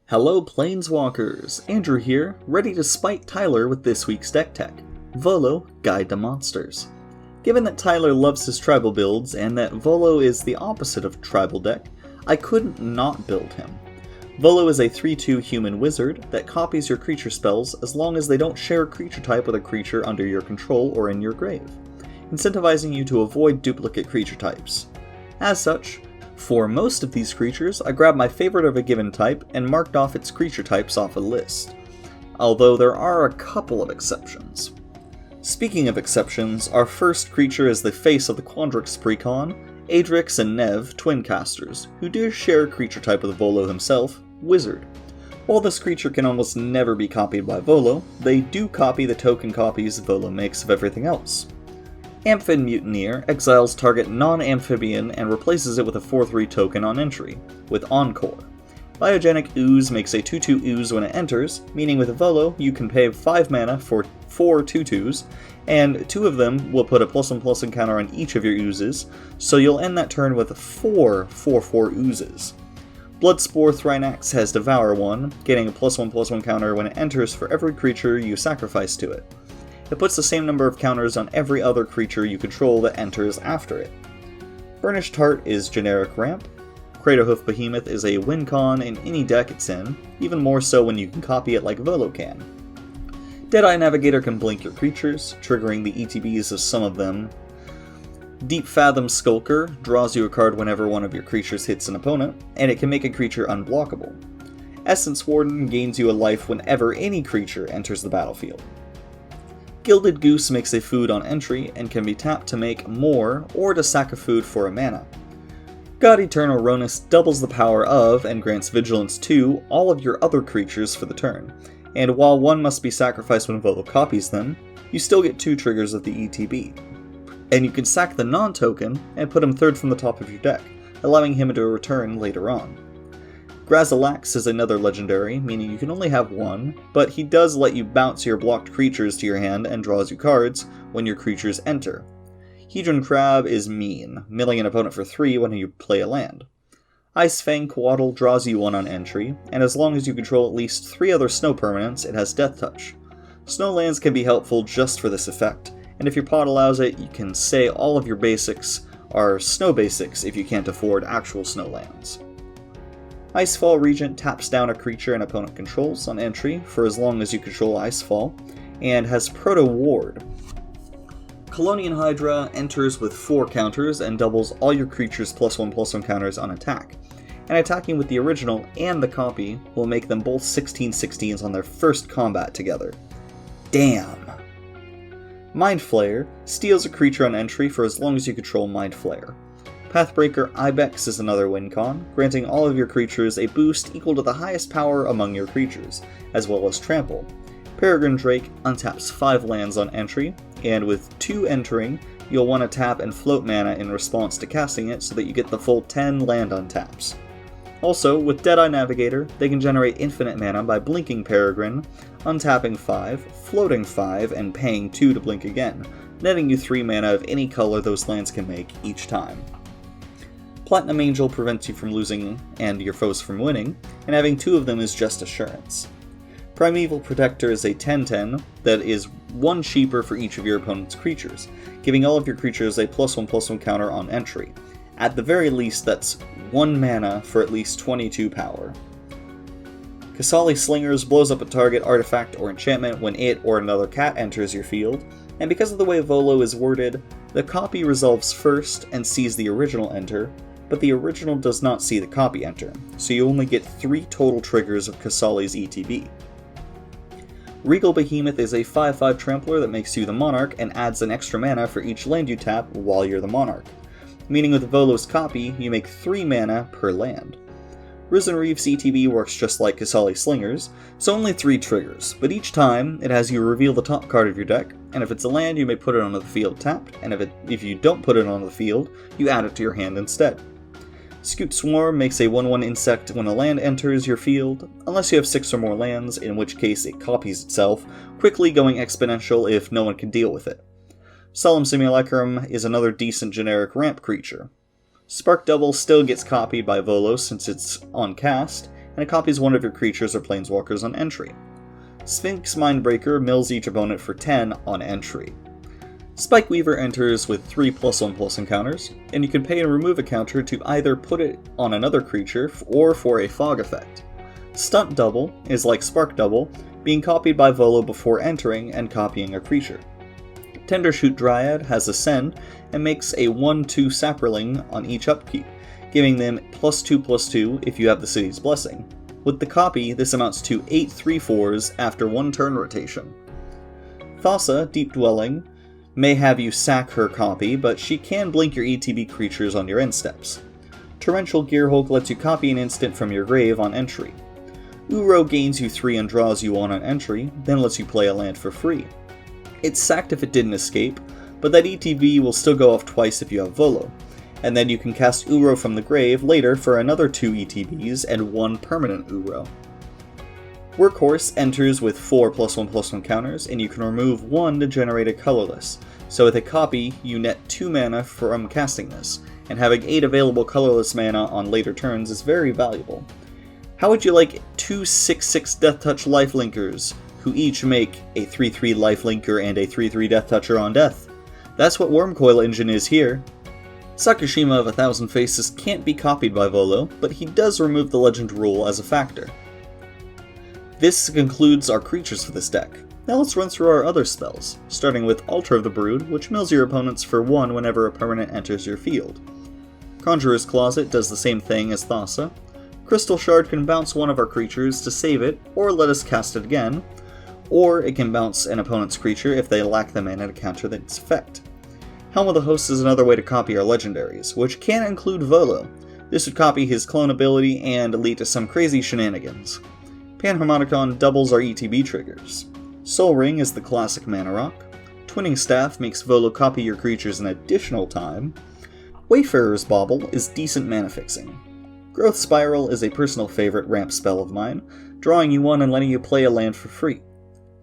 Hello Planeswalkers! Andrew here, ready to spite Tyler with this week's deck tech, Volo Guide to Monsters. Given that Tyler loves his tribal builds, and that Volo is the opposite of tribal deck, I couldn't not build him. Volo is a 3/2 human wizard that copies your creature spells as long as they don't share a creature type with a creature under your control or in your grave, incentivizing you to avoid duplicate creature types. As such, for most of these creatures, I grabbed my favorite of a given type and marked off its creature types off a list, although there are a couple of exceptions. Speaking of exceptions, our first creature is the face of the Quandrix precon, Adrix and Nev, twin casters, who do share a creature type with Volo himself, Wizard. While this creature can almost never be copied by Volo, they do copy the token copies Volo makes of everything else. Amphib Mutineer exiles target non-amphibian and replaces it with a 4/3 token on entry, with Encore. Biogenic Ooze makes a 2/2 ooze when it enters, meaning with Volo you can pay 5 mana for 4 2/2s, and 2 of them will put a +1/+1 counter on each of your oozes, so you'll end that turn with 4 4/4 oozes. Bloodspore Thrinax has Devour 1, getting a +1/+1 counter when it enters for every creature you sacrifice to it. It puts the same number of counters on every other creature you control that enters after it. Burnished Heart is generic ramp. Craterhoof Behemoth is a win con in any deck it's in, even more so when you can copy it like Volo can. Deadeye Navigator can blink your creatures, triggering the ETBs of some of them. Deep Fathom Skulker draws you a card whenever one of your creatures hits an opponent, and it can make a creature unblockable. Essence Warden gains you a life whenever any creature enters the battlefield. Gilded Goose makes a food on entry and can be tapped to make more or to sack a food for a mana. God Eternal Ronus doubles the power of and grants vigilance to all of your other creatures for the turn, and while one must be sacrificed when Volo copies them, you still get 2 triggers of the ETB. And you can sack the non-token and put him third from the top of your deck, allowing him to return later on. Grazolax is another legendary, meaning you can only have one, but he does let you bounce your blocked creatures to your hand and draws you cards when your creatures enter. Hedron Crab is mean, milling an opponent for 3 when you play a land. Icefang Coatl draws you 1 on entry, and as long as you control at least 3 other snow permanents, it has Death Touch. Snow lands can be helpful just for this effect, and if your pot allows it, you can say all of your basics are snow basics if you can't afford actual snow lands. Fall Regent taps down a creature an opponent controls on entry for as long as you control Icefall, and has Proto Ward. Colonian Hydra enters with 4 counters and doubles all your creatures +1/+1 counters on attack, and attacking with the original and the copy will make them both 16/16s on their first combat together. Damn! Mind Flayer steals a creature on entry for as long as you control Mind Flayer. Pathbreaker Ibex is another win con, granting all of your creatures a boost equal to the highest power among your creatures, as well as Trample. Peregrine Drake untaps 5 lands on entry, and with 2 entering, you'll want to tap and float mana in response to casting it so that you get the full 10 land untaps. Also, with Deadeye Navigator, they can generate infinite mana by blinking Peregrine, untapping 5, floating 5, and paying 2 to blink again, netting you 3 mana of any color those lands can make each time. Platinum Angel prevents you from losing and your foes from winning, and having 2 of them is just assurance. Primeval Protector is a 10/10 that is 1 cheaper for each of your opponent's creatures, giving all of your creatures a +1/+1 counter on entry. At the very least, that's 1 mana for at least 22 power. Kasali Slingers blows up a target artifact or enchantment when it or another cat enters your field, and because of the way Volo is worded, the copy resolves first and sees the original enter, but the original does not see the copy enter, so you only get 3 total triggers of Kasali's ETB. Regal Behemoth is a 5/5 trampler that makes you the Monarch and adds an extra mana for each land you tap while you're the Monarch, meaning with Volo's copy, you make 3 mana per land. Risen Reef's ETB works just like Kasali Slingers, so only 3 triggers, but each time it has you reveal the top card of your deck, and if it's a land you may put it onto the field tapped, and if you don't put it onto the field, you add it to your hand instead. Scoot Swarm makes a 1/1 insect when a land enters your field, unless you have 6 or more lands, in which case it copies itself, quickly going exponential if no one can deal with it. Solemn Simulacrum is another decent generic ramp creature. Spark Double still gets copied by Volo since it's on cast, and it copies one of your creatures or planeswalkers on entry. Sphinx Mindbreaker mills each opponent for 10 on entry. Spike Weaver enters with 3+1/+ encounters, and you can pay and remove a counter to either put it on another creature or for a fog effect. Stunt Double is like Spark Double, being copied by Volo before entering and copying a creature. Tendershoot Dryad has Ascend and makes a 1/2 Saproling on each upkeep, giving them +2/+2 if you have the City's Blessing. With the copy, this amounts to 8 3/4s after one turn rotation. Thassa, Deep Dwelling, may have you sack her copy, but she can blink your ETB creatures on your end steps. Torrential Gearhulk lets you copy an instant from your grave on entry. Uro gains you 3 and draws you 1 on entry, then lets you play a land for free. It's sacked if it didn't escape, but that ETB will still go off twice if you have Volo, and then you can cast Uro from the grave later for another 2 ETBs and 1 permanent Uro. Workhorse enters with 4+1/+1 counters, and you can remove 1 to generate a colorless, so with a copy, you net 2 mana from casting this, and having 8 available colorless mana on later turns is very valuable. How would you like 2 6/6 Death Touch Lifelinkers, who each make a 3/3 Lifelinker and a 3/3 Death Toucher on death? That's what Wormcoil Engine is here. Sakashima of 1,000 Faces can't be copied by Volo, but he does remove the legend rule as a factor. This concludes our creatures for this deck. Now let's run through our other spells, starting with Altar of the Brood, which mills your opponents for 1 whenever a permanent enters your field. Conjurer's Closet does the same thing as Thassa. Crystal Shard can bounce one of our creatures to save it, or let us cast it again, or it can bounce an opponent's creature if they lack the mana to counter its effect. Helm of the Host is another way to copy our legendaries, which can include Volo. This would copy his clone ability and lead to some crazy shenanigans. Panharmonicon doubles our ETB triggers. Soul Ring is the classic mana rock. Twinning Staff makes Volo copy your creatures an additional time. Wayfarer's Bauble is decent mana fixing. Growth Spiral is a personal favorite ramp spell of mine, drawing you 1 and letting you play a land for free.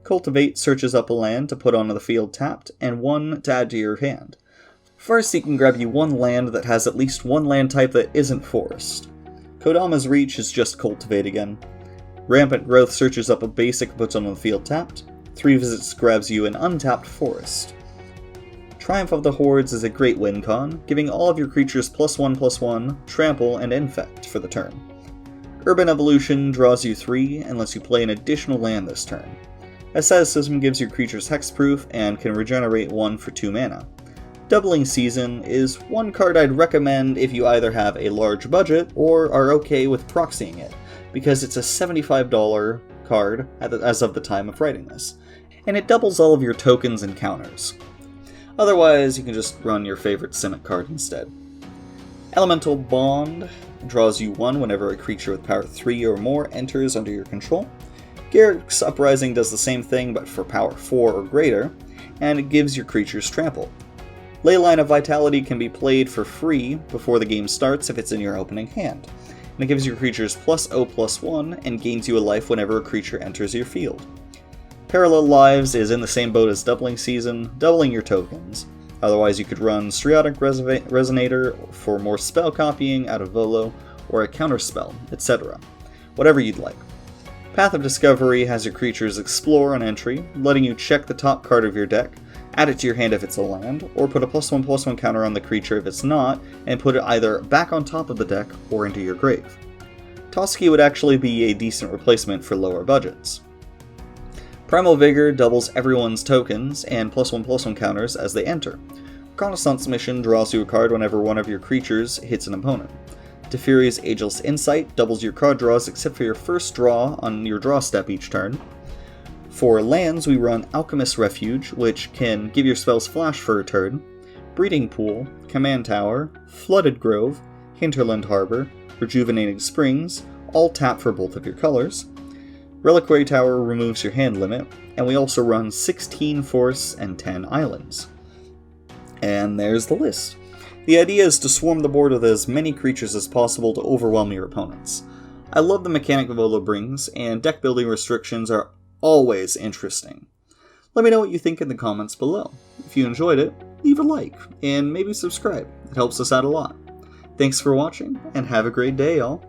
Cultivate searches up a land to put onto the field tapped, and 1 to add to your hand. Farseek can grab you 1 land that has at least 1 land type that isn't forest. Kodama's Reach is just Cultivate again. Rampant Growth searches up a basic and puts onto the field tapped. 3 visits grabs you an untapped forest. Triumph of the Hordes is a great win con, giving all of your creatures +1/+1, trample, and infect for the turn. Urban Evolution draws you 3 and lets you play an additional land this turn. Asceticism gives your creatures hexproof and can regenerate 1 for 2 mana. Doubling Season is one card I'd recommend if you either have a large budget or are okay with proxying it, because it's a $75 card as of the time of writing this, and it doubles all of your tokens and counters. Otherwise, you can just run your favorite Simic card instead. Elemental Bond draws you 1 whenever a creature with power 3 or more enters under your control. Garruk's Uprising does the same thing but for power 4 or greater, and it gives your creatures trample. Leyline of Vitality can be played for free before the game starts if it's in your opening hand, and it gives your creatures +0/+1 and gains you a life whenever a creature enters your field. Parallel Lives is in the same boat as Doubling Season, doubling your tokens. Otherwise you could run Striatic Resonator for more spell copying out of Volo, or a counterspell, etc. Whatever you'd like. Path of Discovery has your creatures explore on entry, letting you check the top card of your deck, add it to your hand if it's a land, or put a +1/+1 counter on the creature if it's not, and put it either back on top of the deck or into your grave. Toski would actually be a decent replacement for lower budgets. Primal Vigor doubles everyone's tokens and +1/+1 counters as they enter. Reconnaissance Mission draws you a card whenever one of your creatures hits an opponent. Teferi's Ageless Insight doubles your card draws except for your first draw on your draw step each turn. For lands, we run Alchemist's Refuge, which can give your spells flash for a turn, Breeding Pool, Command Tower, Flooded Grove, Hinterland Harbor, Rejuvenating Springs, all tap for both of your colors. Reliquary Tower removes your hand limit, and we also run 16 forests and 10 islands. And there's the list. The idea is to swarm the board with as many creatures as possible to overwhelm your opponents. I love the mechanic Volo brings, and deck building restrictions are always interesting. Let me know what you think in the comments below. If you enjoyed it, leave a like, and maybe subscribe. It helps us out a lot. Thanks for watching, and have a great day, y'all.